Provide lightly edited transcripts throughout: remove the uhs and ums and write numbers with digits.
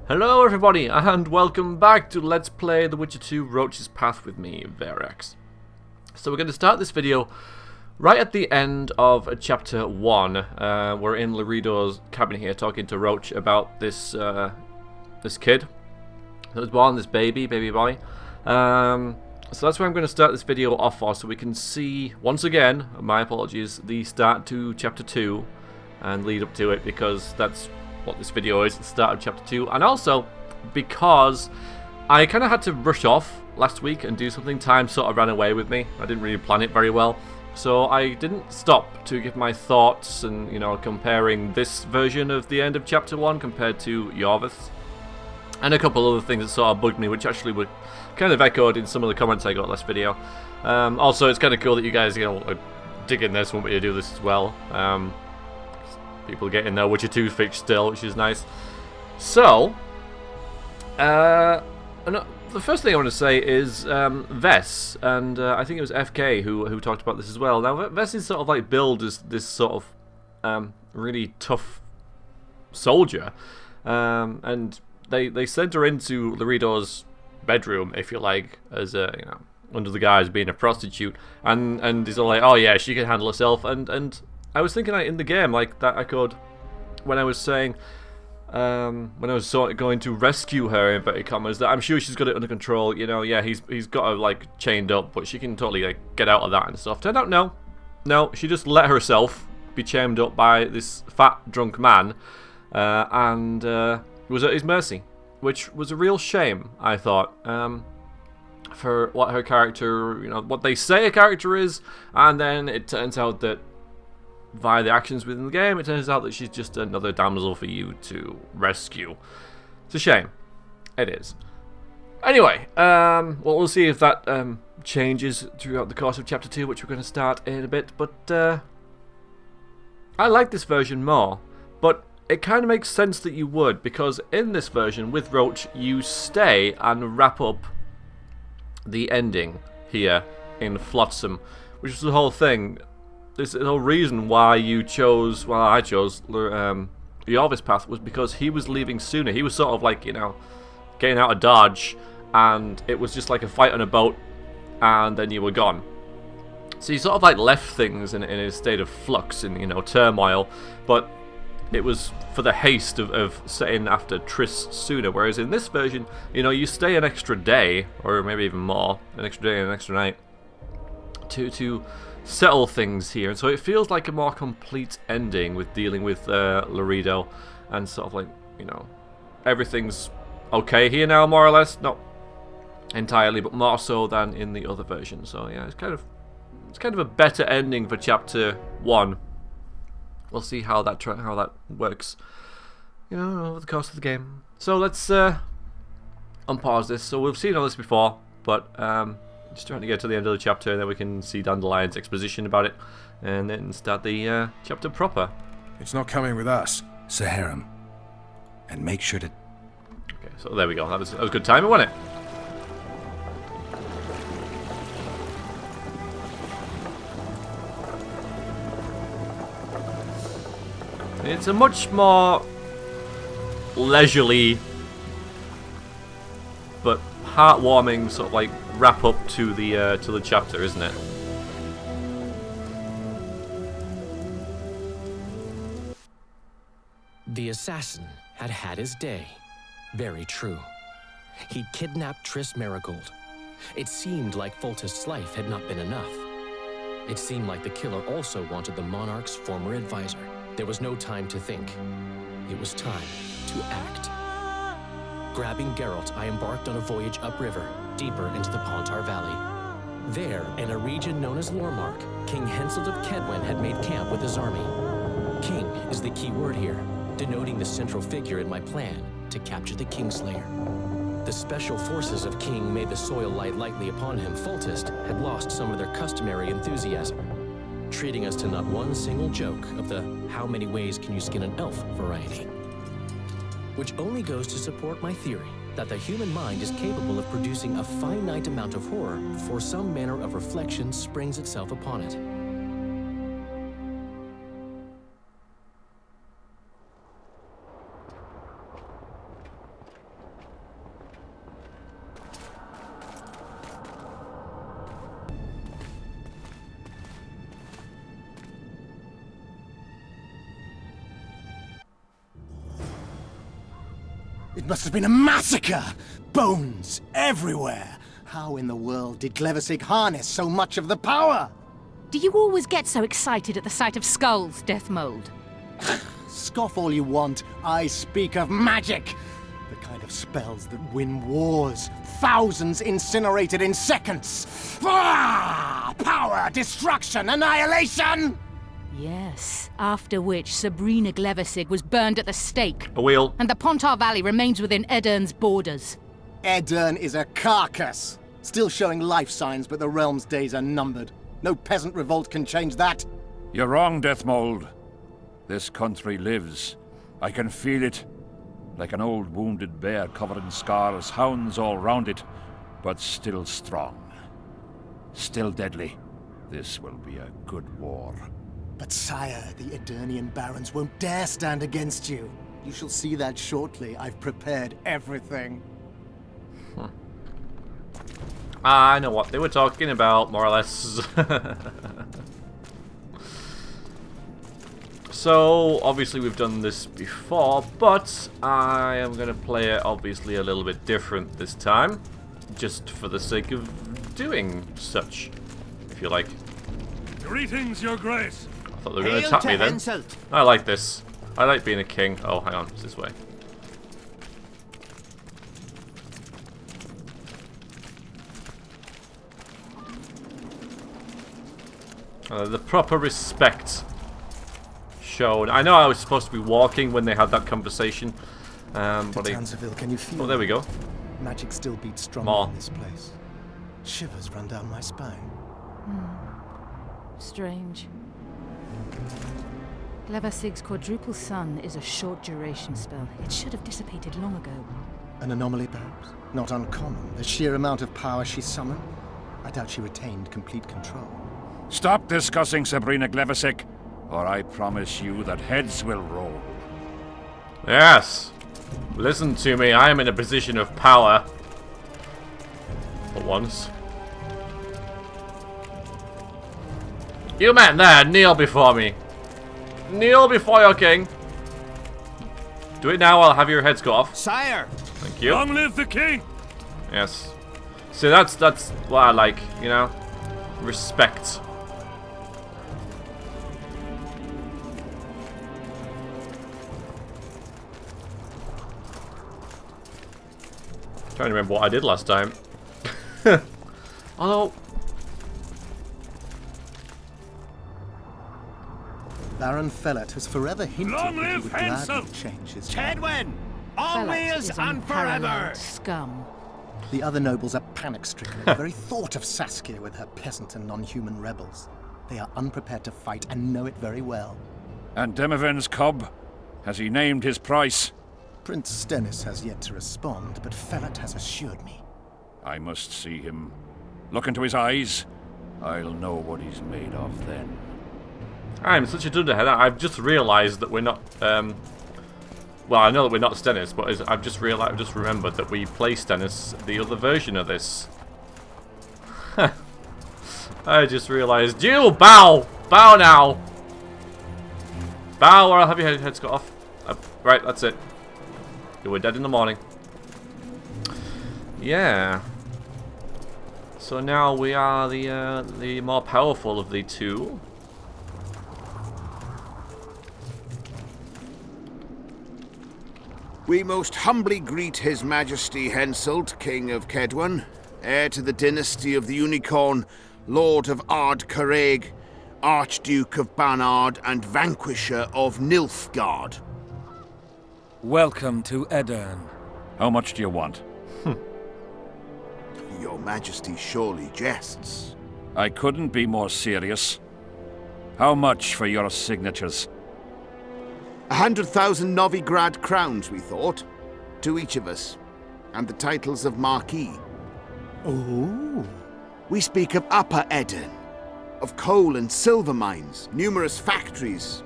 Hello everybody, and welcome back to Let's Play The Witcher 2 Roach's Path with me, Verax. So we're going to start this video right at the end of Chapter 1. We're in Laredo's cabin here talking to Roach about this this kid that was born, this baby boy. So that's where I'm going to start this video off for, so we can see, once again, my apologies, the start to Chapter 2 and lead up to it, because that's what this video is, the start of Chapter 2, and also because I kind of had to rush off last week and do something. Time sort of ran away with me. I didn't really plan it very well, so I didn't stop to give my thoughts and, you know, comparing this version of the end of Chapter 1 compared to Iorveth, and a couple other things that sort of bugged me, which actually were kind of echoed in some of the comments I got last video. Also, it's kind of cool that you guys, you know, are digging this, want me to do this as well. People getting their Witcher 2 fix still, which is nice. So, the first thing I want to say is Vess, and I think it was FK who talked about this as well. Now, Vess's sort of like build is this sort of really tough soldier, and they sent her into Laredo's bedroom, if you like, as a, you know, under the guise of being a prostitute, and he's all like, oh yeah, she can handle herself, and I was thinking in the game, like, that I could, when I was saying, when I was sort of going to rescue her, in inverted commas, that I'm sure she's got it under control, you know, yeah, he's got her, like, chained up, but she can totally, like, get out of that and stuff. Turned out, no, she just let herself be chained up by this fat, drunk man, and was at his mercy, which was a real shame, I thought, for what her character, you know, what they say a character is, and then it turns out that via the actions within the game, it turns out that she's just another damsel for you to rescue. It's a shame. It is. Anyway, well, we'll see if that changes throughout the course of Chapter 2, which we're going to start in a bit, but I like this version more, but it kind of makes sense that you would, because in this version, with Roach, you stay and wrap up the ending here in Flotsam, which is the whole thing. This whole reason why you chose, well, I chose Iorveth's path, was because he was leaving sooner. He was sort of like, you know, getting out of Dodge, and it was just like a fight on a boat, and then you were gone. So he sort of like left things in a state of flux and, you know, turmoil, but it was for the haste of setting after Triss sooner. Whereas in this version, you know, you stay an extra day, or maybe even more, an extra day and an extra night, to settle things here, and so it feels like a more complete ending with dealing with Laredo, and sort of like, you know, everything's okay here now, more or less, not entirely, but more so than in the other version. So yeah, it's kind of a better ending for Chapter 1. We'll see how that works, you know, over the course of the game. So let's unpause this. So we've seen all this before, but just trying to get to the end of the chapter, and then we can see Dandelion's exposition about it, and then start the chapter proper. It's not coming with us. Saharim. And make sure to... Okay, so there we go. That was good timing, wasn't it? It's a much more leisurely but heartwarming sort of like wrap up to the chapter, isn't it? The assassin had had his day. Very true. He'd kidnapped Triss Marigold. It seemed like Foltest's life had not been enough. It seemed like the killer also wanted the monarch's former advisor. There was no time to think. It was time to act. Grabbing Geralt, I embarked on a voyage upriver, deeper into the Pontar Valley. There, in a region known as Lormark, King Henselt of Kedwen had made camp with his army. King is the key word here, denoting the central figure in my plan to capture the Kingslayer. The special forces of King made the soil lie lightly upon him. Foltest had lost some of their customary enthusiasm, treating us to not one single joke of the how many ways can you skin an elf variety. Which only goes to support my theory that the human mind is capable of producing a finite amount of horror before some manner of reflection springs itself upon it. It must have been a massacre! Bones everywhere! How in the world did Glevissig harness so much of the power? Do you always get so excited at the sight of skulls, Deathmold? Scoff all you want, I speak of magic! The kind of spells that win wars. Thousands incinerated in seconds! Ah! Power, destruction, annihilation! Yes, after which Sabrina Glevissig was burned at the stake. A wheel. And the Pontar Valley remains within Edern's borders. Edern is a carcass. Still showing life signs, but the realm's days are numbered. No peasant revolt can change that. You're wrong, Deathmold. This country lives. I can feel it. Like an old wounded bear covered in scars, hounds all round it, but still strong. Still deadly. This will be a good war. But sire, the Edernian barons won't dare stand against you. You shall see that shortly. I've prepared everything. I know what they were talking about, more or less. So, obviously we've done this before, but I am going to play it obviously a little bit different this time. Just for the sake of doing such, if you like. Greetings, Your Grace. I thought they were going to attack me then. I like this. I like being a king. Oh, hang on, it's this way. The proper respect shown. I know I was supposed to be walking when they had that conversation. But Tanzaville, can you feel oh, there we go. Magic still beats strong in this place. Shivers run down my spine. Strange. Glevissig's quadruple sun is a short duration spell. It should have dissipated long ago. An anomaly, perhaps? Not uncommon. The sheer amount of power she summoned. I doubt she retained complete control. Stop discussing Sabrina Glevissig, or I promise you that heads will roll. Yes. Listen to me. I am in a position of power. For once. You men there, kneel before me. Kneel before your king. Do it now, I'll have your heads cut off. Sire! Thank you. Long live the king! Yes. See, that's what I like, you know? Respect. Trying to remember what I did last time. Although Baron Fellet has forever hinted Long that he live would gladly Henselt! change his Tedwin! Fellat Always is and forever! unparalleled scum. The other nobles are panic-stricken at the very thought of Saskia with her peasant and non-human rebels. They are unprepared to fight and know it very well. And Demiven's cub? Has he named his price? Prince Stennis has yet to respond, but Fellet has assured me. I must see him. Look into his eyes. I'll know what he's made of then. I'm such a dunderhead. I've just realised that we're not. Well, I know that we're not Stennis, but I've just realised. I've just remembered that we play Stennis, the other version of this. I just realised. You bow, bow now. Bow, or I'll have your heads cut off. Right, that's it. You were dead in the morning. Yeah. So now we are the more powerful of the two. We most humbly greet His Majesty Henselt, King of Kedwen, heir to the dynasty of the Unicorn, Lord of Ard Carreg, Archduke of Banard, and Vanquisher of Nilfgaard. Welcome to Edern. How much do you want? Your Majesty surely jests. I couldn't be more serious. How much for your signatures? 100,000 Novigrad crowns, we thought, to each of us, and the titles of Marquis. Ooh. We speak of Upper Edern, of coal and silver mines, numerous factories,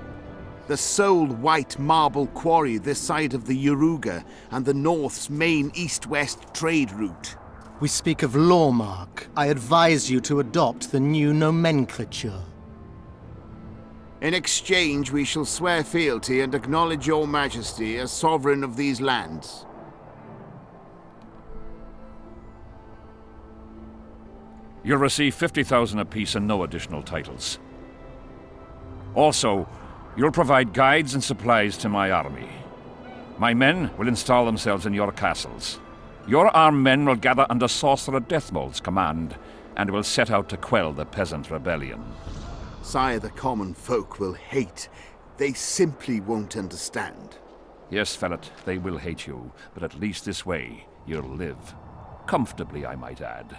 the sole white marble quarry this side of the Yaruga, and the North's main east-west trade route. We speak of Lawmark. I advise you to adopt the new nomenclature. In exchange, we shall swear fealty and acknowledge your majesty as sovereign of these lands. You'll receive 50,000 apiece and no additional titles. Also, you'll provide guides and supplies to my army. My men will install themselves in your castles. Your armed men will gather under Sorcerer Deathmold's command and will set out to quell the peasant rebellion. Sire, the common folk will hate. They simply won't understand. Yes, Ferret, they will hate you, but at least this way you'll live. Comfortably, I might add.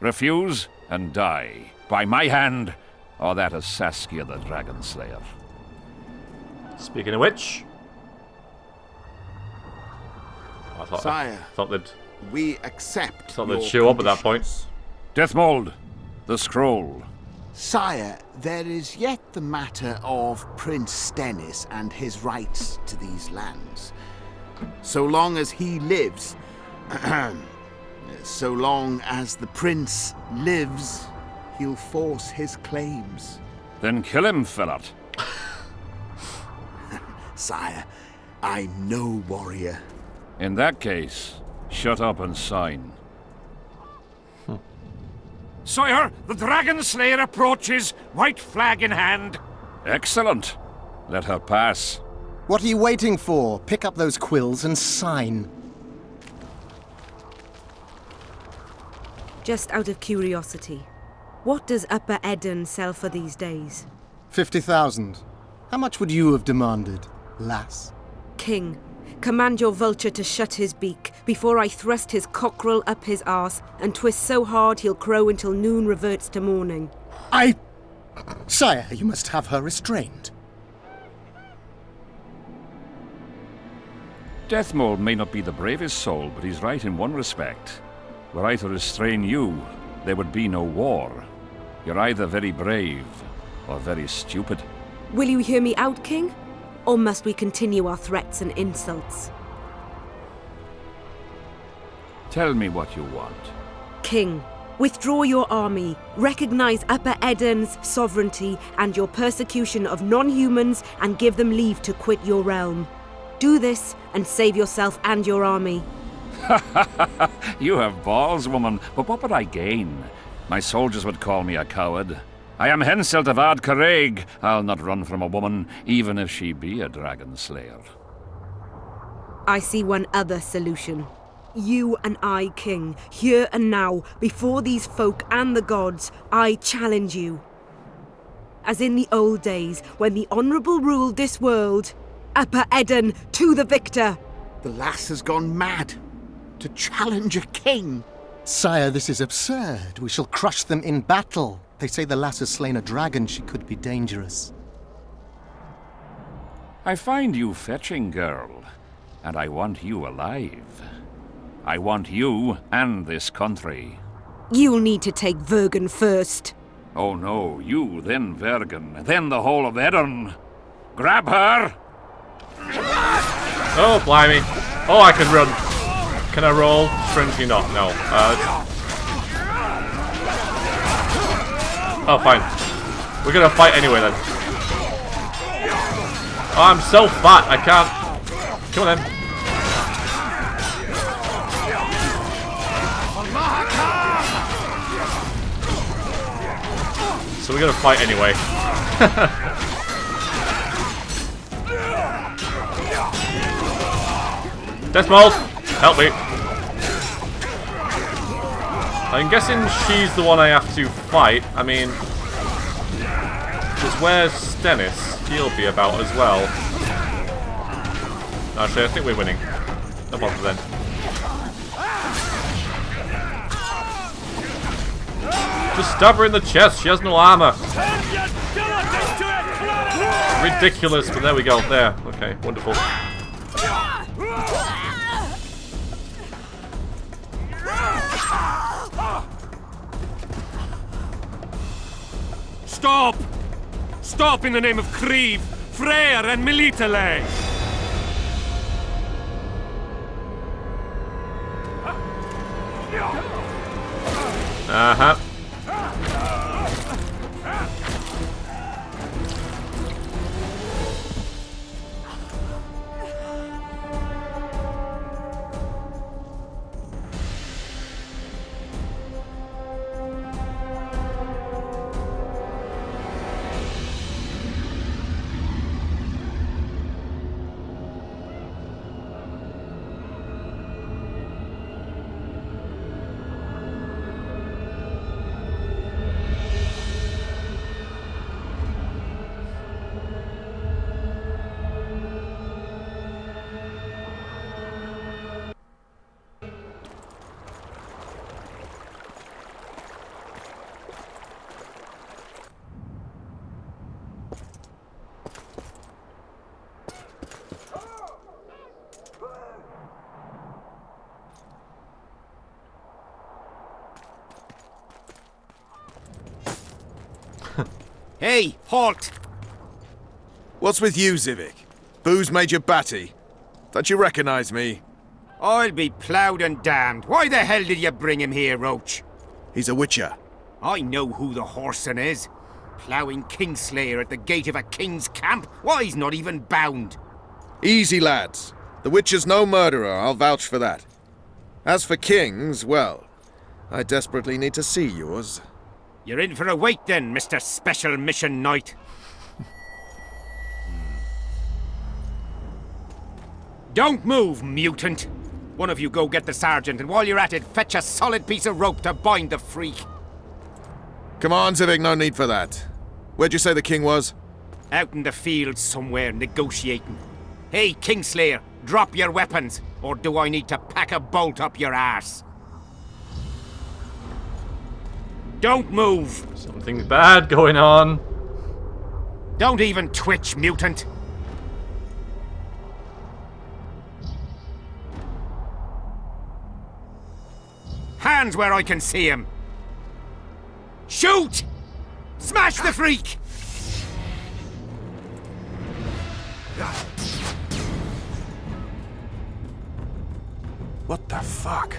Refuse and die, by my hand, or that of Saskia the Dragon Slayer. Speaking of which... Sire, they'd we accept show up at that point. Deathmold, the scroll. Sire, there is yet the matter of Prince Stennis and his rights to these lands. So long as he lives, so long as the prince lives, he'll force his claims. Then kill him, Ferret. Sire, I'm no warrior. In that case, shut up and sign. Sire, the Dragon Slayer approaches, white flag in hand. Excellent. Let her pass. What are you waiting for? Pick up those quills and sign. Just out of curiosity, what does Upper Eden sell for these days? 50,000. How much would you have demanded, lass? King, command your vulture to shut his beak before I thrust his cockerel up his arse and twist so hard he'll crow until noon reverts to morning. Sire, you must have her restrained. Deathmold may not be the bravest soul, but he's right in one respect. Were I to restrain you, there would be no war. You're either very brave or very stupid. Will you hear me out, King? Or must we continue our threats and insults? Tell me what you want. King, withdraw your army, recognize Upper Eden's sovereignty and your persecution of non-humans, and give them leave to quit your realm. Do this and save yourself and your army. You have balls, woman, but what would I gain? My soldiers would call me a coward. I am Henselt of Ard Caraig. I'll not run from a woman, even if she be a dragon slayer. I see one other solution. You and I, King, here and now, before these folk and the gods, I challenge you. As in the old days, when the Honourable ruled this world, Upper Eden to the victor! The lass has gone mad. To challenge a king. Sire, this is absurd. We shall crush them in battle. They say the lass has slain a dragon. She could be dangerous. I find you fetching, girl, and I want you alive. I want you and this country. You'll need to take Vergen first. Oh no, you, then Vergen, then the whole of Eden. Grab her! Oh, blimey. Oh, I can run. Can I roll? Strangely not, no. Oh, fine. We're gonna fight anyway then. Oh, I'm so fat, I can't. Come on then. So we're gonna fight anyway. Deathmold, help me. I'm guessing she's the one I have to fight. I mean, because where's Stennis? He'll be about as well. Actually, I think we're winning. No bother then. Just stab her in the chest. She has no armor. Ridiculous, but there we go. There. Okay, wonderful. Stop! Stop in the name of Kriv, Freyr and Militale! Uh-huh. Hey, halt! What's with you, Zivik? Booze made you batty. Don't you recognize me? I'll be ploughed and damned. Why the hell did you bring him here, Roche? He's a witcher. I know who the whoreson is. Ploughing Kingslayer at the gate of a king's camp? Why, he's not even bound. Easy, lads. The witcher's no murderer, I'll vouch for that. As for kings, well, I desperately need to see yours. You're in for a wait then, Mr. Special Mission Knight. Don't move, mutant! One of you go get the sergeant, and while you're at it, fetch a solid piece of rope to bind the freak. Come on, Zivik, no need for that. Where'd you say the king was? Out in the field somewhere, negotiating. Hey, Kingslayer, drop your weapons, or do I need to pack a bolt up your arse? Don't move! Something bad going on. Don't even twitch, mutant! Hands where I can see him! Shoot! Smash the freak! What the fuck?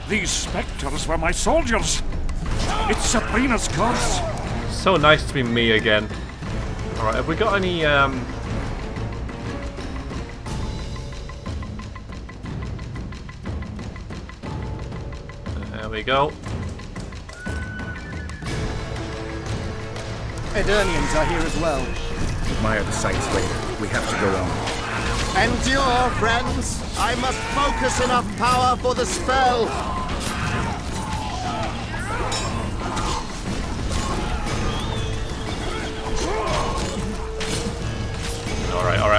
These spectres were my soldiers. It's Sabrina's curse. So nice to be me again. Alright, have we got any, There we go. Eternians are here as well. Admire the sights later. We have to go on. Endure, friends! I must focus enough power for the spell!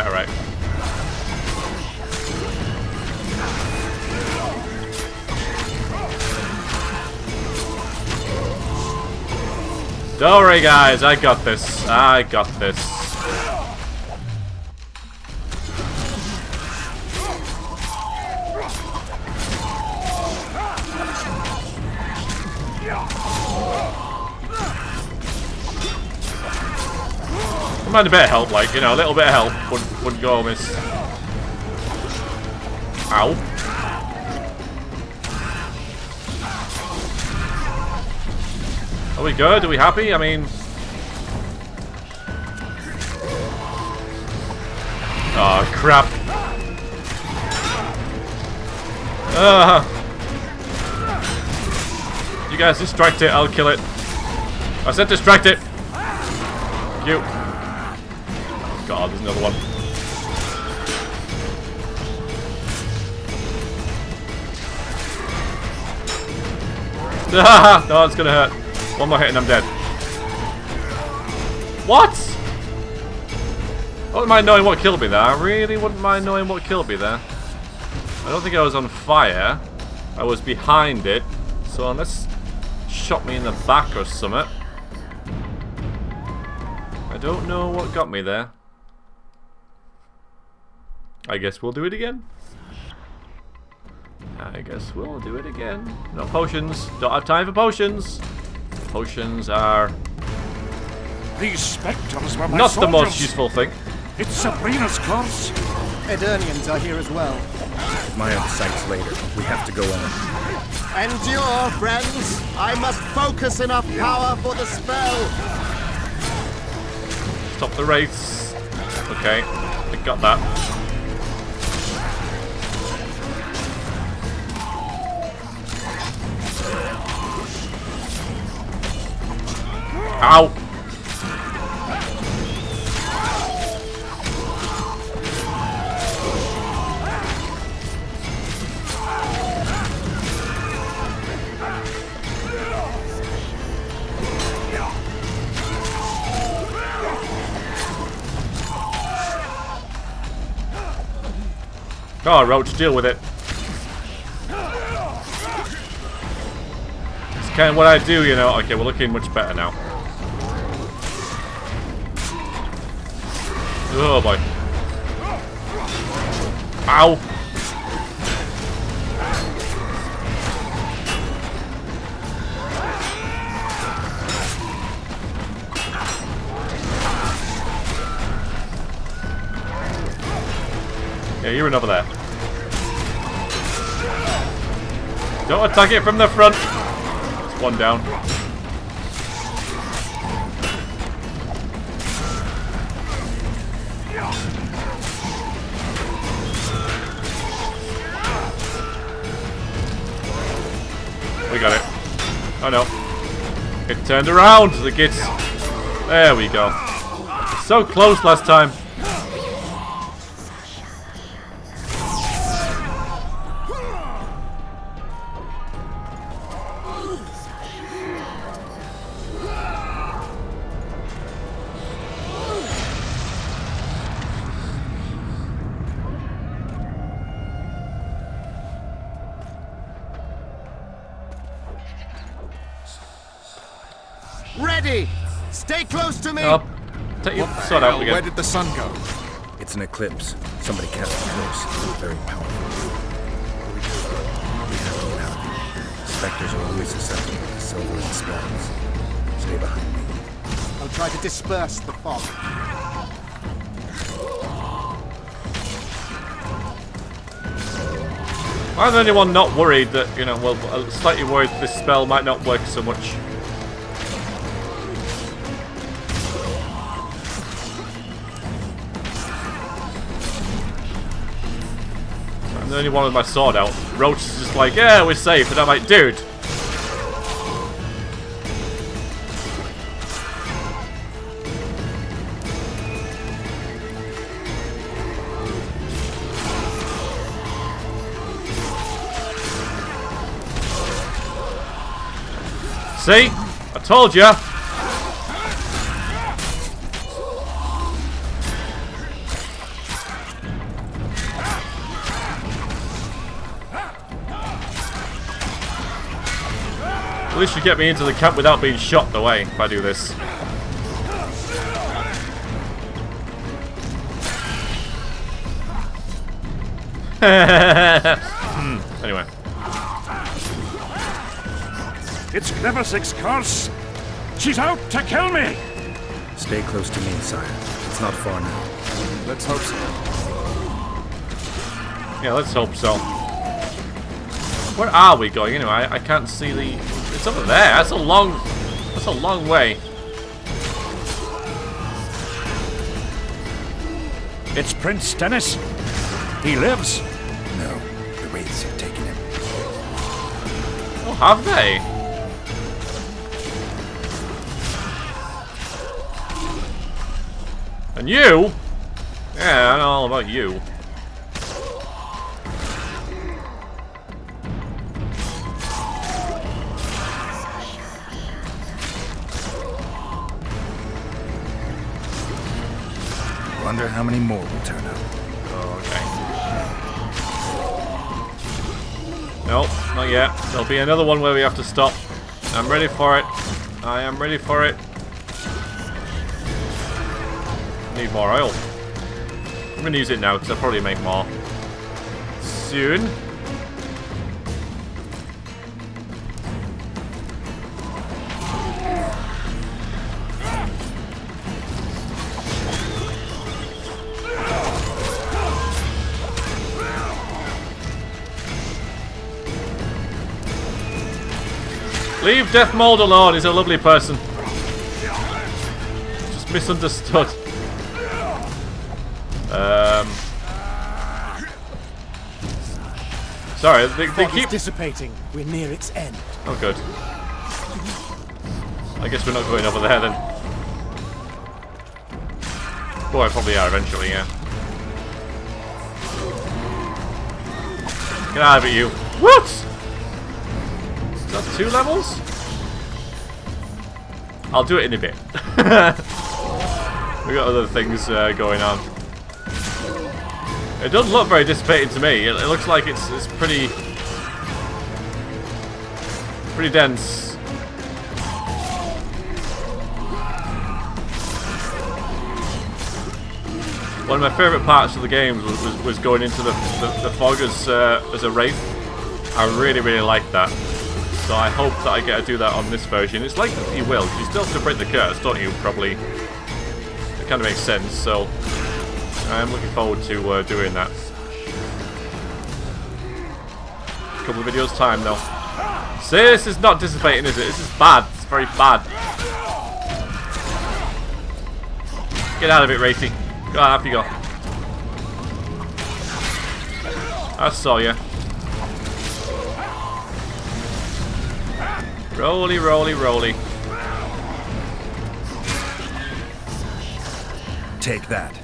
Alright. Don't worry, guys. I got this. Might a bit of help, like, you know, a little bit of help wouldn't go amiss. Ow. Are we good? Are we happy? I mean... Oh, crap. You guys distract it, I'll kill it. I said distract it. Thank you. God, there's another one. No, it's gonna hurt. One more hit and I'm dead. What? I wouldn't mind knowing what killed me there. I really wouldn't mind knowing what killed me there. I don't think I was on fire. I was behind it. So unless it shot me in the back or something. I don't know what got me there. I guess we'll do it again. No potions. Don't have time for potions. Potions are These spectres were my not soldiers. the most useful thing. It's Sabrina's curse. Eternians are here as well. Admire the sights later. We have to go on. Endure, friends! I must focus enough power for the spell! Stop the wraiths. Okay. Thank got that. Ow! Oh, Roach, deal with it. It's kind of what I do, you know. Okay, we're looking much better now. Oh boy. Ow! Yeah, you're over there. Don't attack it from the front. It's one down. We got it. Oh no. It turned around. The gets. There we go. So close last time. Ready! Stay close to me! Oh, take your sword out again. Where did the sun go? It's an eclipse. Somebody kept it close. Very powerful. We have to get out. Spectres are always susceptible to silver and spells. Stay behind me. I'll try to disperse the fog. Why is anyone not worried that, you know, well, slightly worried this spell might not work so much? I'm the only one with my sword out. Roach is just like, yeah, we're safe. And I'm like, dude. See? I told ya. At least you get me into the camp without being shot away if I do this. Anyway. It's Cleversick's curse! She's out to kill me! Stay close to me, sire. It's not far now. Let's hope so. Yeah, let's hope so. Where are we going anyway? I can't see the... It's over there. That's a long way. It's Prince Dennis. He lives. No, the wraiths have taken him. Oh, have they? And you? Yeah, I know all about you. Wonder how many more will turn up. Okay. Nope, not yet. There'll be another one where we have to stop. I'm ready for it. I am ready for it. Need more oil. I'm gonna use it now because I'll probably make more soon. Leave Deathmold alone, he's a lovely person. Just misunderstood. Sorry, they keep dissipating. We're near its end. Oh, good. I guess we're not going over there then. Oh, I probably are eventually, yeah. Get out of it, you. What? That's 2 levels? I'll do it in a bit. We got other things going on. It doesn't look very dissipating to me. It looks like it's pretty dense. One of my favourite parts of the game was going into the fog as a wraith. I really liked that. So I hope that I get to do that on this version. It's like you will. You still have to break the curse, don't you? Probably. It kind of makes sense. So I'm looking forward to doing that. A couple of videos time though. See, this is not dissipating, is it? This is bad. It's very bad. Get out of it, Wraithy. Go on, off you go. I saw ya. Roly, roly, roly. Take that.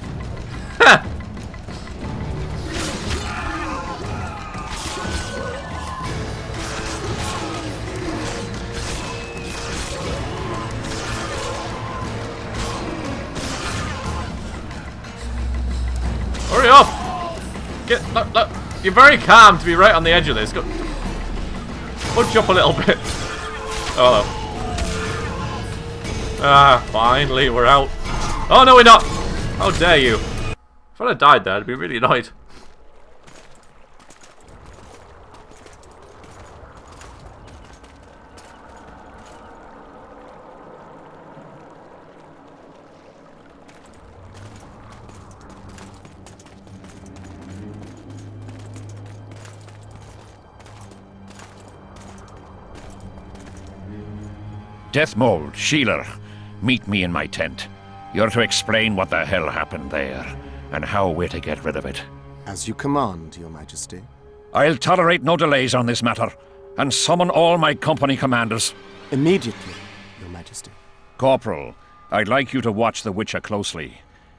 Hurry up! Look, you're very calm to be right on the edge of this. Go, punch up a little bit. Oh, hello. Ah, finally, we're out. Oh, no, we're not! How dare you? If I'd have died there, I'd be really annoyed. Deathmold, Sheeler, meet me in my tent. You're to explain what the hell happened there, and how we're to get rid of it. As you command, Your Majesty. I'll tolerate no delays on this matter, and summon all my company commanders. Immediately, Your Majesty. Corporal, I'd like you to watch the Witcher closely.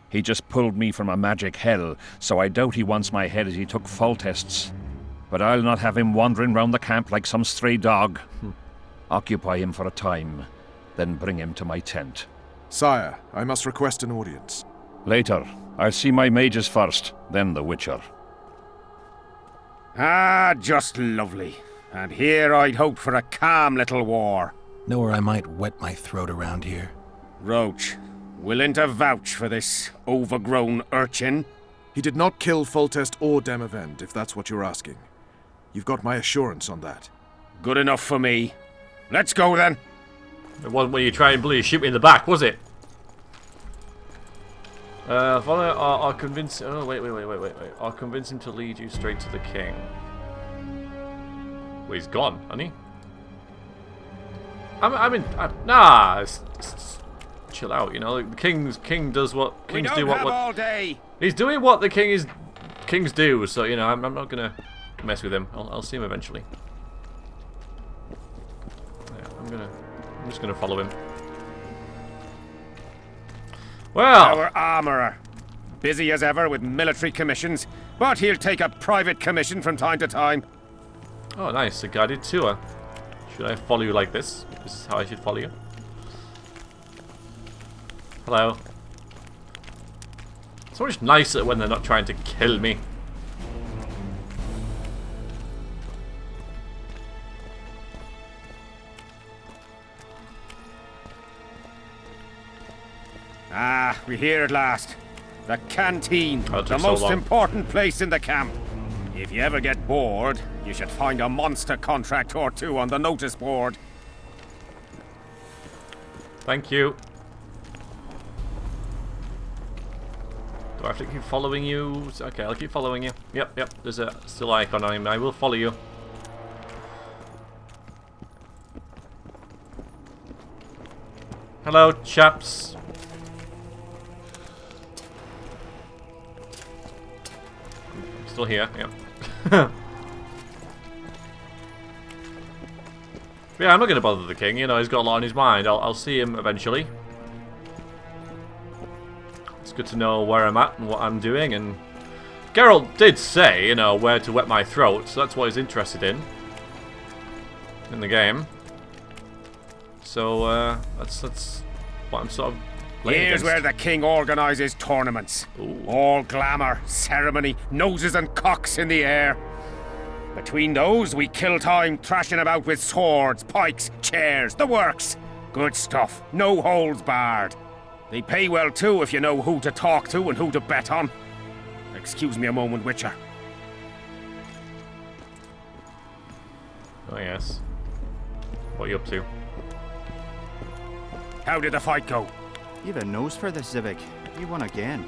He just pulled me from a magic hell, so I doubt he wants my head as he took fall tests. But I'll not have him wandering round the camp like some stray dog. Occupy him for a time, then bring him to my tent. Sire, I must request an audience. Later. I'll see my mages first, then the Witcher. Ah, just lovely. And here I'd hoped for a calm little war. Know where I might wet my throat around here? Roche, willing to vouch for this overgrown urchin? He did not kill Foltest or Demavend, if that's what you're asking. You've got my assurance on that. Good enough for me. Let's go then. It wasn't when you try and bloody shoot me in the back, was it? Follow or convince. Oh wait. I'll convince him to lead you straight to the king. Well, he's gone, hasn't he? Chill out. You know, the king does what kings do. What all day. He's doing what the kings do. So you know, I'm not gonna mess with him. I'll see him eventually. Yeah, I'm just gonna follow him. Well, our armourer, busy as ever with military commissions, but he'll take a private commission from time to time. Oh, nice, a guided tour. Should I follow you like this? This is how I should follow you. Hello. It's so much nicer when they're not trying to kill me. Ah, we're here at last. The canteen, the most important place in the camp. If you ever get bored, you should find a monster contract or two on the notice board. Thank you. Do I have to keep following you? Okay, I'll keep following you. Yep. There's a still icon on him. I will follow you. Hello, chaps. still here. Yep. Yeah, I'm not going to bother the king. You know, he's got a lot on his mind. I'll see him eventually. It's good to know where I'm at and what I'm doing. And Geralt did say, you know, where to wet my throat. So that's what he's interested in the game. So that's what I'm sort of playing Here's against. where the king organises tournaments. Ooh. All glamour, ceremony, noses and cocks in the air. Between those, we kill time thrashing about with swords, pikes, chairs, the works. Good stuff, no holds barred. They pay well too if you know who to talk to and who to bet on. Excuse me a moment, Witcher. Oh yes. What are you up to? How did the fight go? You've a nose for this, Zivik. You won again.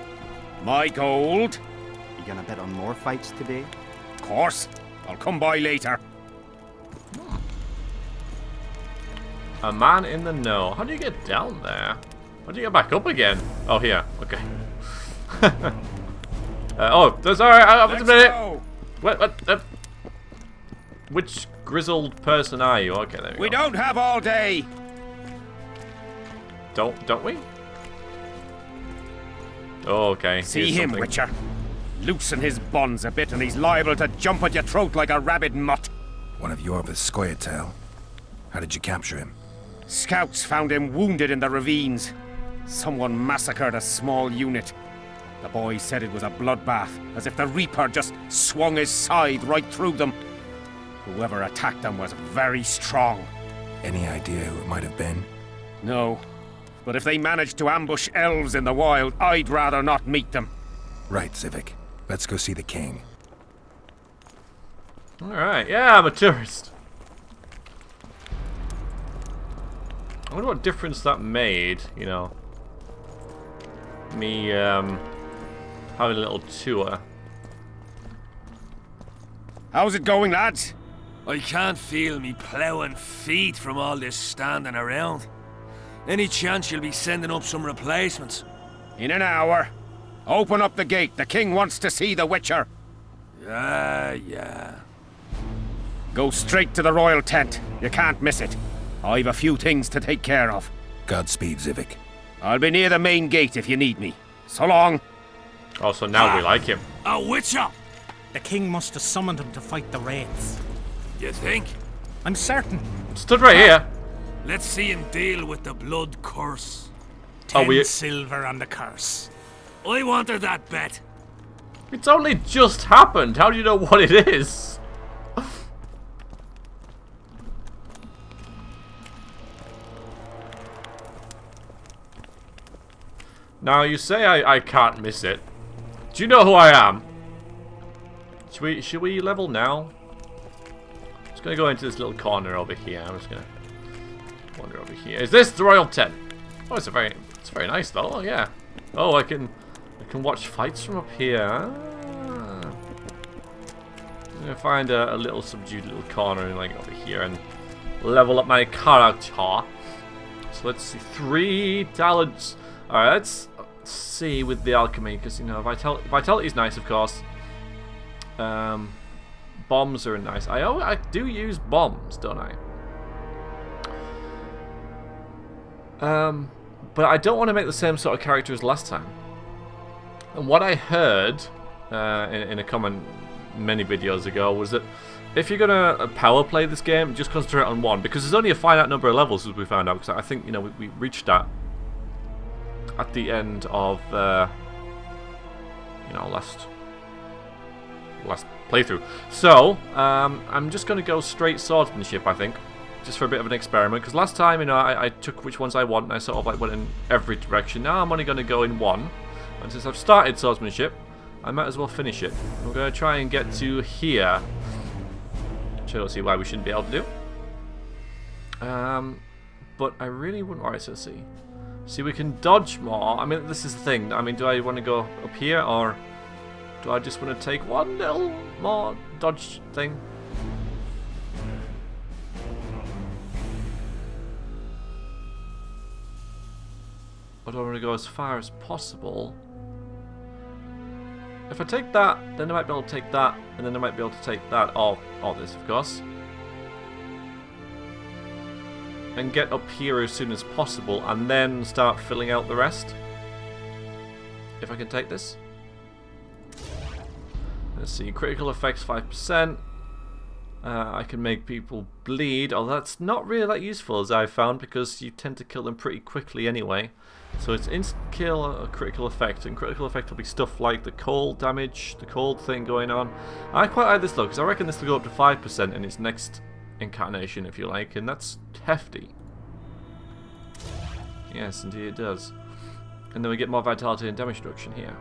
My gold? You gonna bet on more fights today? Of course. I'll come by later. A man in the know. How do you get down there? How do you get back up again? Oh, here. Okay. Oh, that's alright. I'll a minute. What? Which grizzled person are you? Okay, there we go. We don't have all day. Don't we? Oh, okay. See Here's him, something. Witcher. Loosen his bonds a bit and he's liable to jump at your throat like a rabid mutt. One of Iorveth's Scoia'tael. How did you capture him? Scouts found him wounded in the ravines. Someone massacred a small unit. The boy said it was a bloodbath, as if the Reaper just swung his scythe right through them. Whoever attacked them was very strong. Any idea who it might have been? No. But if they managed to ambush elves in the wild, I'd rather not meet them. Right, Zivik. Let's go see the king. Alright, yeah, I'm a tourist. I wonder what difference that made, you know. Me, having a little tour. How's it going, lads? I can't feel me ploughing feet from all this standing around. Any chance you'll be sending up some replacements? In an hour. Open up the gate. The king wants to see the Witcher. Yeah. Go straight to the royal tent. You can't miss it. I've a few things to take care of. Godspeed, Zivik. I'll be near the main gate if you need me. So long. Oh, so now we like him. A Witcher! The king must have summoned him to fight the Reds. You think? I'm certain. Stood right here. Let's see him deal with the blood curse. 10 silver on the curse. I wanted that bet. It's only just happened. How do you know what it is? Now, you say I can't miss it. Do you know who I am? Should we level now? I'm just gonna go into this little corner over here. I'm just gonna wander over here. Is this the royal tent? Oh, it's very nice though. Oh yeah. Oh, I can watch fights from up here. Ah. I'm gonna find a little subdued little corner like over here and level up my character. So let's see, 3 talents. All right, let's see with the alchemy because you know vitality is nice, of course. Bombs are nice. I do use bombs, don't I? But I don't want to make the same sort of character as last time. And what I heard in a comment many videos ago was that if you're gonna power play this game, just concentrate on one because there's only a finite number of levels, as we found out. Because I think you know we reached that at the end of you know last playthrough. So I'm just gonna go straight swordsmanship, I think, just for a bit of an experiment. Because last time, you know, I took which ones I want, and I sort of like went in every direction. Now I'm only gonna go in one, and since I've started swordsmanship, I might as well finish it. We're gonna try and get to here, which I don't see why we shouldn't be able to do. But I really wouldn't. Alright, so let's see. See, we can dodge more. I mean, this is the thing. I mean, do I want to go up here, or do I just want to take one little more dodge thing? Or do I want to go as far as possible? If I take that, then I might be able to take that, and then I might be able to take that, all this, of course. And get up here as soon as possible, and then start filling out the rest. If I can take this. Let's see, critical effects 5%. I can make people bleed, although that's not really that useful as I've found, because you tend to kill them pretty quickly anyway. So it's instant kill, a critical effect, and critical effect will be stuff like the cold damage, the cold thing going on. I quite like this though, because I reckon this will go up to 5% in its next incarnation, if you like, and that's hefty. Yes, indeed it does. And then we get more vitality and damage reduction here.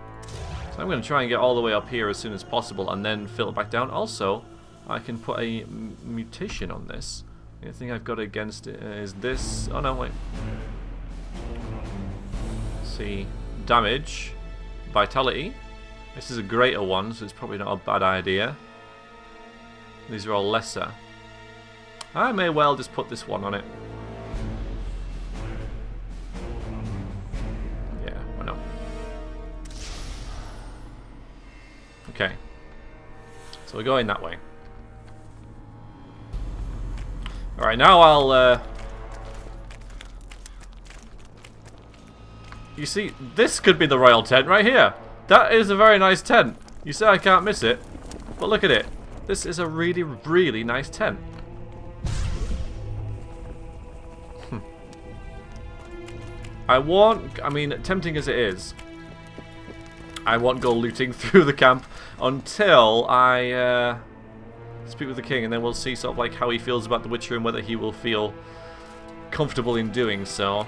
So I'm going to try and get all the way up here as soon as possible, and then fill it back down. Also, I can put a mutation on this. The only thing I've got against it is this. Oh no, wait. See, damage, vitality. This is a greater one, so it's probably not a bad idea. These are all lesser. I may well just put this one on it. Yeah, why not? Okay. So we're going that way. Alright, now I'll... You see, this could be the royal tent right here. That is a very nice tent. You say I can't miss it, but look at it. This is a really, really nice tent. I mean, tempting as it is, I won't go looting through the camp until I speak with the king, and then we'll see sort of like how he feels about the Witcher and whether he will feel comfortable in doing so.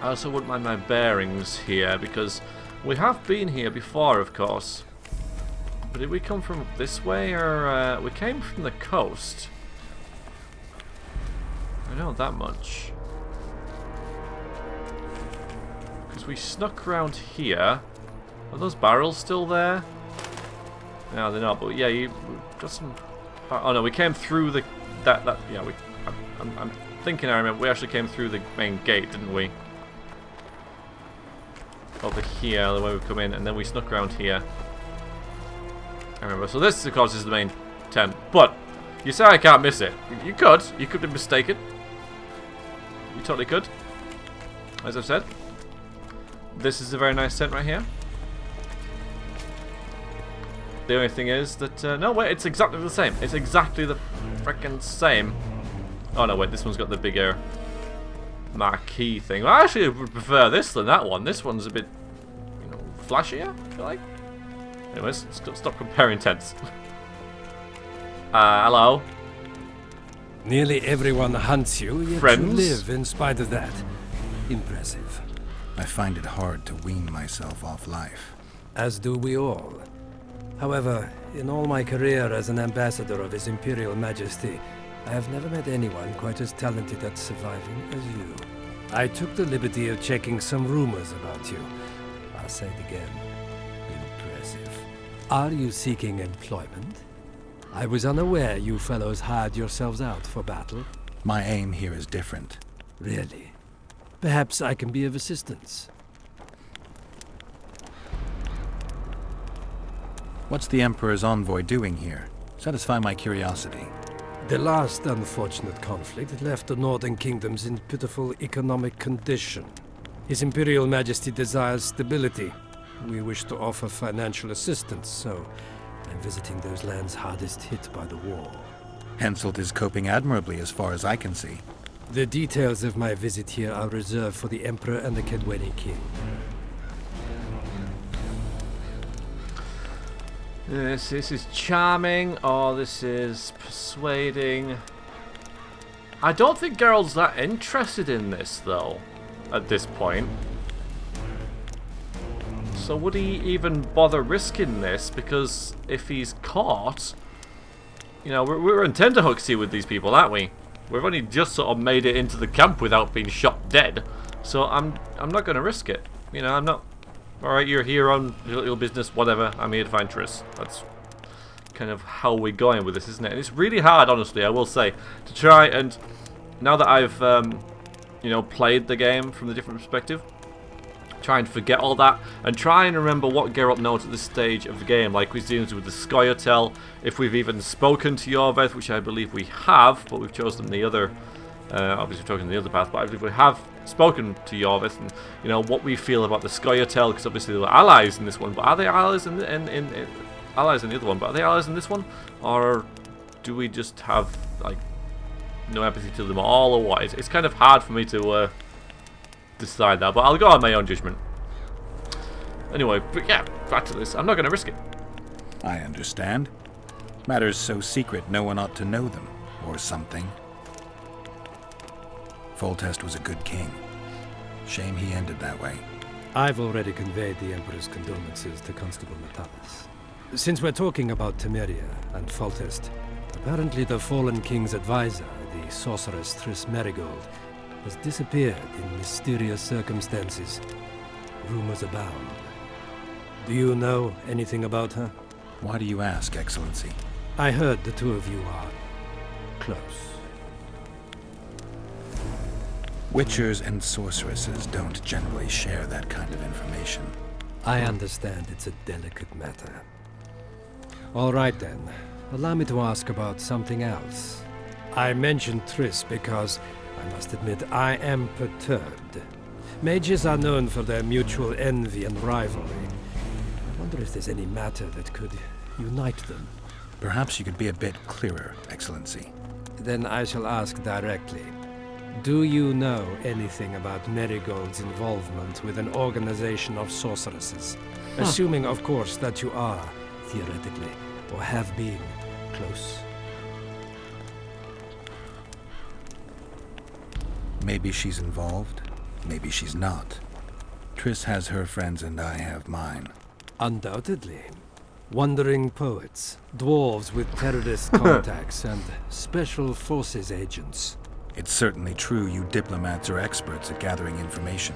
I also wouldn't mind my bearings here, because we have been here before, of course. But did we come from this way, or we came from the coast? I know that much. Because we snuck around here. Are those barrels still there? No, they're not. But yeah, you got some. Oh no, we came through the yeah. I'm thinking I remember we actually came through the main gate, didn't we? Over here, the way we've come in, and then we snuck around here. I remember. So this, of course, is the main tent. But you say I can't miss it. You could. You could be mistaken. You totally could. As I've said, this is a very nice tent right here. The only thing is that no, wait, it's exactly the same. It's exactly the freaking same. Oh no, wait, this one's got the bigger marquee thing. Well, I actually would prefer this than that one. This one's a bit, you know, flashier, I feel like. Anyways, stop comparing tents. Hello. Nearly everyone hunts you, yet Friends? you live in spite of that. Impressive. I find it hard to wean myself off life. As do we all. However, in all my career as an ambassador of His Imperial Majesty, I have never met anyone quite as talented at surviving as you. I took the liberty of checking some rumors about you. I'll say it again. Impressive. Are you seeking employment? I was unaware you fellows hired yourselves out for battle. My aim here is different. Really? Perhaps I can be of assistance. What's the Emperor's envoy doing here? Satisfy my curiosity. The last unfortunate conflict left the northern kingdoms in pitiful economic condition. His Imperial Majesty desires stability. We wish to offer financial assistance, so I'm visiting those lands hardest hit by the war. Henselt is coping admirably as far as I can see. The details of my visit here are reserved for the Emperor and the Kedweni King. This is charming, or this is persuading. I don't think Geralt's that interested in this, though, at this point. So would he even bother risking this? Because if he's caught, you know, we're in tenterhooks here with these people, aren't we? We've only just sort of made it into the camp without being shot dead. So I'm not going to risk it. You know, I'm not. Alright, you're here on your little business, whatever. I'm here to find Triss. That's kind of how we're going with this, isn't it? And it's really hard, honestly, I will say, to try and, now that I've, you know, played the game from the different perspective, try and forget all that and try and remember what Geralt knows at this stage of the game, like we've seen with the Scoia'tael, if we've even spoken to Iorveth, which I believe we have, but we've chosen the other, obviously we've chosen the other path, but I believe we have spoken to Iorveth, and you know what we feel about the Scoia'tael, because obviously they were allies in this one, but are they allies in allies in the other one? But are they allies in this one, or do we just have like no empathy to them at all, or what? It's kind of hard for me to decide that, but I'll go on my own judgment. Anyway, but yeah, back to this. I'm not going to risk it. I understand. Matters so secret no one ought to know them, or something. Foltest was a good king. Shame he ended that way. I've already conveyed the Emperor's condolences to Constable Natalis. Since we're talking about Temeria and Foltest, apparently the fallen king's advisor, the sorceress Triss Merigold, has disappeared in mysterious circumstances. Rumors abound. Do you know anything about her? Why do you ask, Excellency? I heard the two of you are close. Witchers and sorceresses don't generally share that kind of information. I understand it's a delicate matter. All right then. Allow me to ask about something else. I mentioned Triss because, I must admit, I am perturbed. Mages are known for their mutual envy and rivalry. I wonder if there's any matter that could unite them. Perhaps you could be a bit clearer, Excellency. Then I shall ask directly. Do you know anything about Merigold's involvement with an organization of sorceresses? Assuming, of course, that you are, theoretically, or have been, close. Maybe she's involved, maybe she's not. Triss has her friends and I have mine. Undoubtedly. Wandering poets, dwarves with terrorist contacts, and special forces agents. It's certainly true you diplomats are experts at gathering information.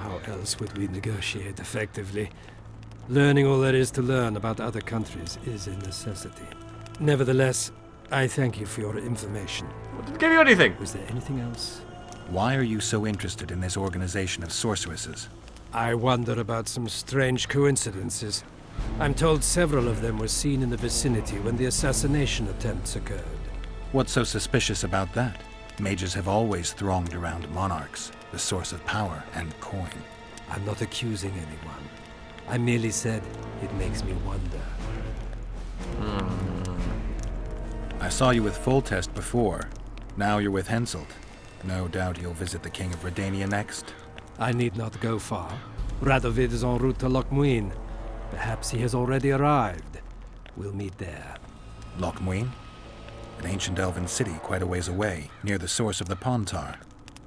How else would we negotiate effectively? Learning all there is to learn about other countries is a necessity. Nevertheless, I thank you for your information. Didn't give you anything. Was there anything else? Why are you so interested in this organization of sorceresses? I wonder about some strange coincidences. I'm told several of them were seen in the vicinity when the assassination attempts occurred. What's so suspicious about that? Mages have always thronged around monarchs, the source of power and coin. I'm not accusing anyone. I merely said it makes me wonder. I saw you with Foltest before. Now you're with Henselt. No doubt you'll visit the King of Redania next. I need not go far. Radovid is en route to Lochmuin. Perhaps he has already arrived. We'll meet there. Lochmuin? An ancient elven city quite a ways away, near the source of the Pontar.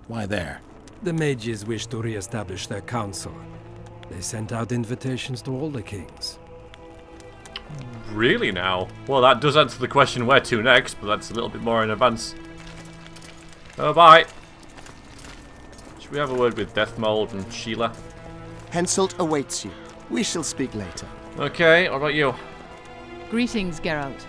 Why there? The mages wish to re-establish their council. They sent out invitations to all the kings. Really now? Well, that does answer the question where to next, but that's a little bit more in advance. Oh, bye. Should we have a word with Deathmold and Sheila? Henselt awaits you. We shall speak later. Okay, what about you? Greetings, Geralt.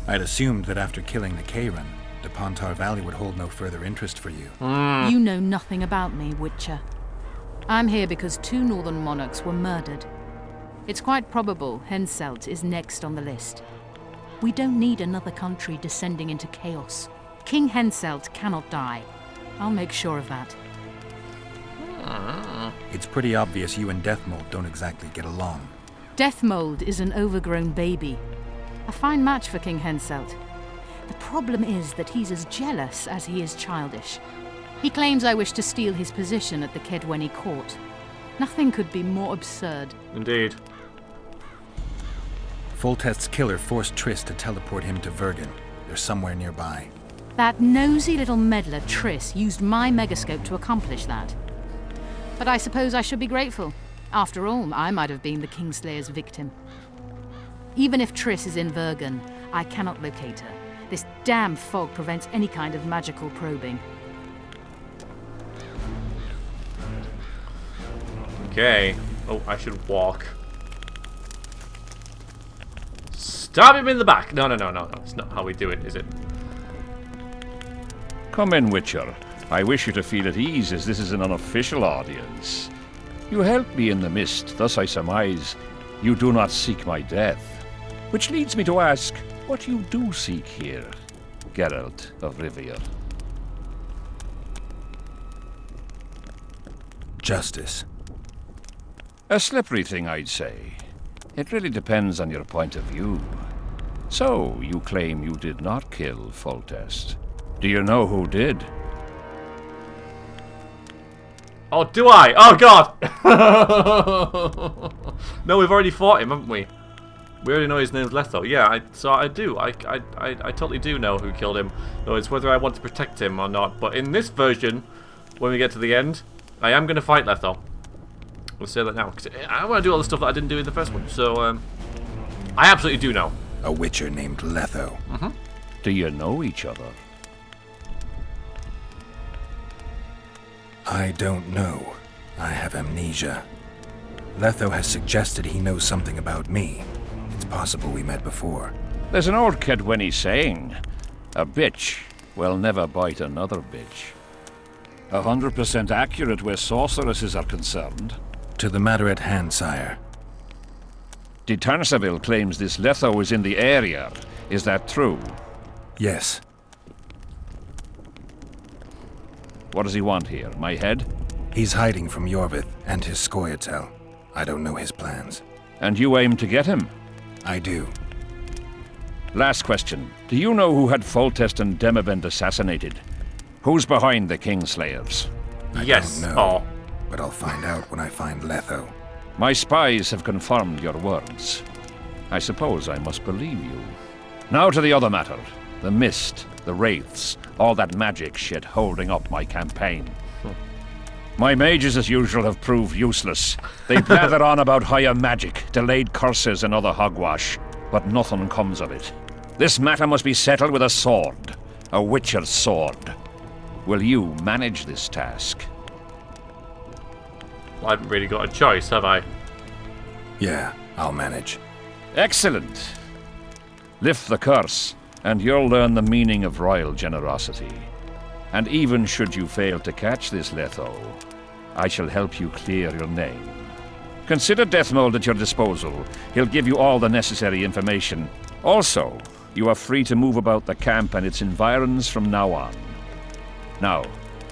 I'd assumed that after killing the Kayran, the Pontar Valley would hold no further interest for you. You know nothing about me, Witcher. I'm here because 2 northern monarchs were murdered. It's quite probable Henselt is next on the list. We don't need another country descending into chaos. King Henselt cannot die. I'll make sure of that. It's pretty obvious you and Deathmold don't exactly get along. Deathmold is an overgrown baby. A fine match for King Henselt. The problem is that he's as jealous as he is childish. He claims I wish to steal his position at the Kedweni court. Nothing could be more absurd. Indeed. Foltest's killer forced Triss to teleport him to Vergen. They're somewhere nearby. That nosy little meddler Triss used my megascope to accomplish that. But I suppose I should be grateful. After all, I might have been the Kingslayer's victim. Even if Triss is in Vergen, I cannot locate her. This damn fog prevents any kind of magical probing. Okay. Oh, I should walk. Stab him in the back! No. It's not how we do it, is it? Come in, Witcher. I wish you to feel at ease, as this is an unofficial audience. You helped me in the mist, thus I surmise you do not seek my death. Which leads me to ask what you do seek here, Geralt of Rivia. Justice. A slippery thing, I'd say. It really depends on your point of view. So, you claim you did not kill Foltest. Do you know who did? Oh, do I? Oh, God! No, we've already fought him, haven't we? We already know his name's Letho. Yeah, so I do. I totally do know who killed him. No, it's whether I want to protect him or not. But in this version, when we get to the end, I am going to fight Letho. We'll say that now. Because I want to do all the stuff that I didn't do in the first one. So, I absolutely do know. A witcher named Letho. Mm-hmm. Do you know each other? I don't know. I have amnesia. Letho has suggested he knows something about me. It's possible we met before. There's an old Kedwenny saying, a bitch will never bite another bitch. 100% accurate where sorceresses are concerned. To the matter at hand, sire. De Tanseville claims this Letho is in the area. Is that true? Yes. What does he want here? My head? He's hiding from Iorveth and his Scoia'tael. I don't know his plans. And you aim to get him? I do. Last question. Do you know who had Foltest and Demavend assassinated? Who's behind the Kingslayers? I don't know, but I'll find out when I find Letho. My spies have confirmed your words. I suppose I must believe you. Now to the other matter. The mist, the wraiths, all that magic shit holding up my campaign. My mages, as usual, have proved useless. They blather on about higher magic, delayed curses and other hogwash, but nothing comes of it. This matter must be settled with a sword. A witcher's sword. Will you manage this task? Well, I haven't really got a choice, have I? Yeah, I'll manage. Excellent. Lift the curse, and you'll learn the meaning of royal generosity. And even should you fail to catch this Letho, I shall help you clear your name. Consider Deathmold at your disposal. He'll give you all the necessary information. Also, you are free to move about the camp and its environs from now on. Now,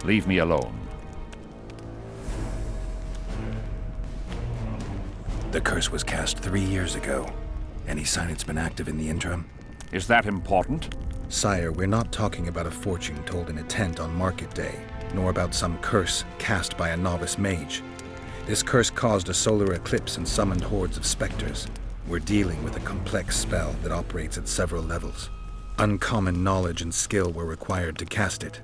leave me alone. The curse was cast 3 years ago. Any sign it's been active in the interim? Is that important? Sire, we're not talking about a fortune told in a tent on market day, nor about some curse cast by a novice mage. This curse caused a solar eclipse and summoned hordes of specters. We're dealing with a complex spell that operates at several levels. Uncommon knowledge and skill were required to cast it.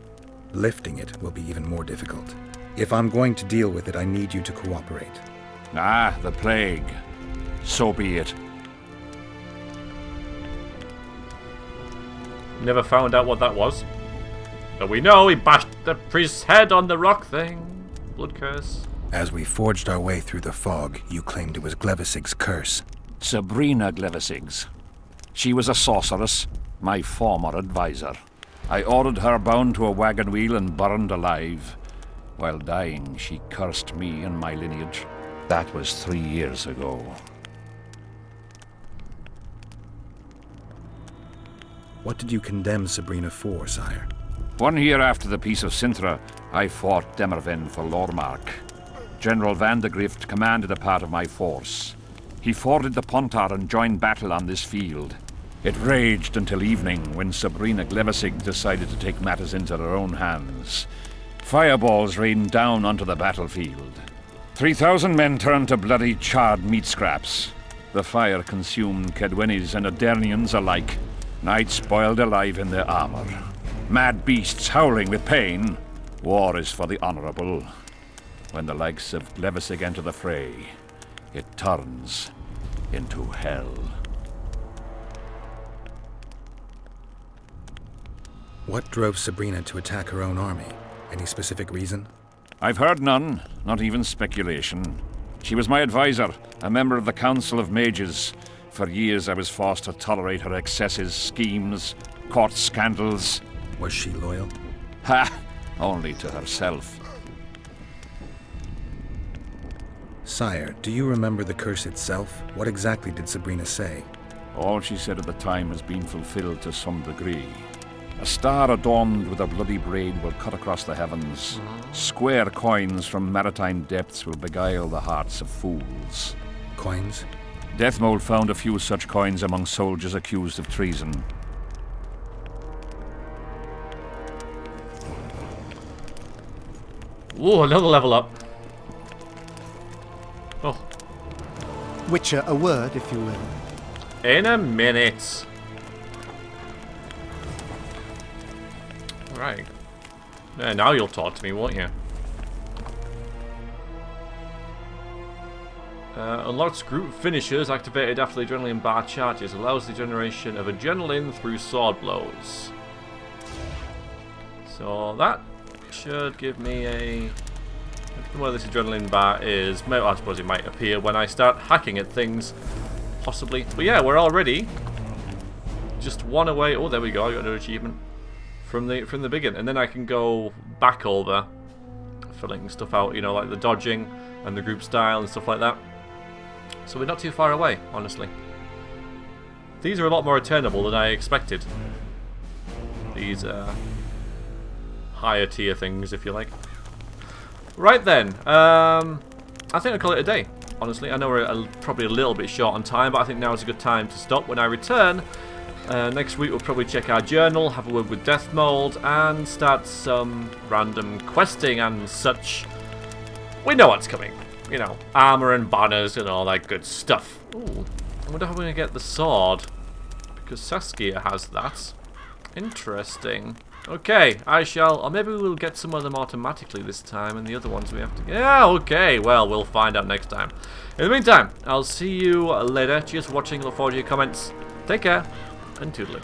Lifting it will be even more difficult. If I'm going to deal with it, I need you to cooperate. Ah, the plague. So be it. Never found out what that was. But we know he bashed the priest's head on the rock thing. Blood curse. As we forged our way through the fog, you claimed it was Glevisig's curse. Sabrina Glevisig's. She was a sorceress, my former advisor. I ordered her bound to a wagon wheel and burned alive. While dying, she cursed me and my lineage. That was 3 years ago. What did you condemn Sabrina for, sire? 1 year after the Peace of Sintra, I fought Demerven for Lormark. General Vandegrift commanded a part of my force. He forded the Pontar and joined battle on this field. It raged until evening, when Sabrina Glevisig decided to take matters into her own hands. Fireballs rained down onto the battlefield. 3,000 men turned to bloody charred meat scraps. The fire consumed Kedwennies and Adernians alike. Knights boiled alive in their armor. Mad beasts howling with pain. War is for the honorable. When the likes of Glevisig enter the fray, it turns into hell. What drove Sabrina to attack her own army? Any specific reason? I've heard none, not even speculation. She was my advisor, a member of the Council of Mages. For years I was forced to tolerate her excesses, schemes, court scandals. Was she loyal? Ha! Only to herself. Sire, do you remember the curse itself? What exactly did Sabrina say? All she said at the time has been fulfilled to some degree. A star adorned with a bloody braid will cut across the heavens. Square coins from maritime depths will beguile the hearts of fools. Coins? Deathmold found a few such coins among soldiers accused of treason. Ooh, another level up. Oh. Witcher, a word, if you will. In a minute. Right. Yeah, now you'll talk to me, won't you? Unlocks group finishers activated after the adrenaline bar charges. Allows the generation of adrenaline through sword blows. So that should give me a... I don't know where this adrenaline bar is. Well, I suppose it might appear when I start hacking at things. Possibly. But yeah, we're already just one away. Oh, there we go. I got another achievement from the beginning. And then I can go back over filling stuff out, you know, like the dodging and the group style and stuff like that. So we're not too far away, honestly. These are a lot more attainable than I expected. These higher tier things, if you like. Right then, I think I'll call it a day. Honestly, I know we're probably a little bit short on time, but I think now is a good time to stop. When I return, next week we'll probably check our journal, have a word with Deathmold, and start some random questing and such. We know what's coming. You know, armor and banners and all that good stuff. Ooh, I wonder how we're going to get the sword, because Saskia has that. Interesting. Okay, I shall, or maybe we'll get some of them automatically this time, and the other ones we have to get. Yeah, okay, well, we'll find out next time. In the meantime, I'll see you later. Cheers for watching, look forward to your comments. Take care, and toodaloo.